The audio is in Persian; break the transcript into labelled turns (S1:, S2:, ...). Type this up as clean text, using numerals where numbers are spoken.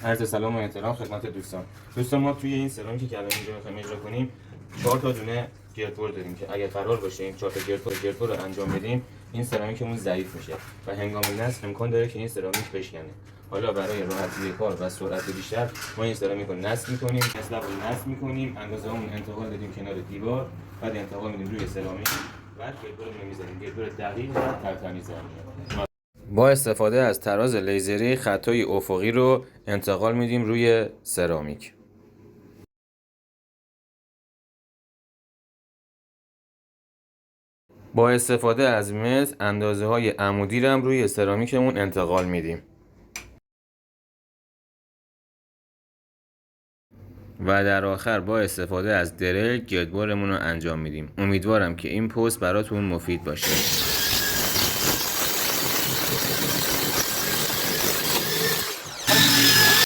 S1: عرض سلام و احترام خدمت دوستان ما توی این سرامیکی که الان اینجا می‌خوایم اجرا کنیم 4 تا دونه گردبر داریم که اگر قرار باشه این 4 تا گردبر رو انجام بدیم این سرامیکمون ضعیف میشه و هنگام نصب امکان داره که این سرامیک بشکنه. حالا برای راحتی کار و سرعت بیشتر ما این سرامیک رو نصب می‌کنیم، نصب می‌کنیم، اندازه‌مون انتقال بدیم کنار دیوار، بعد انتقال میدیم روی سرامیک و گردبر رو می‌زنیم. گردبر دقیق و ترتمیز میشه. با استفاده از تراز لیزری خطای افقی رو انتقال میدیم روی سرامیک. با استفاده از متر اندازه های عمودی رو هم روی سرامیکمون انتقال میدیم. و در آخر با استفاده از درل گردبرمون رو انجام میدیم. امیدوارم که این پست براتون مفید باشه.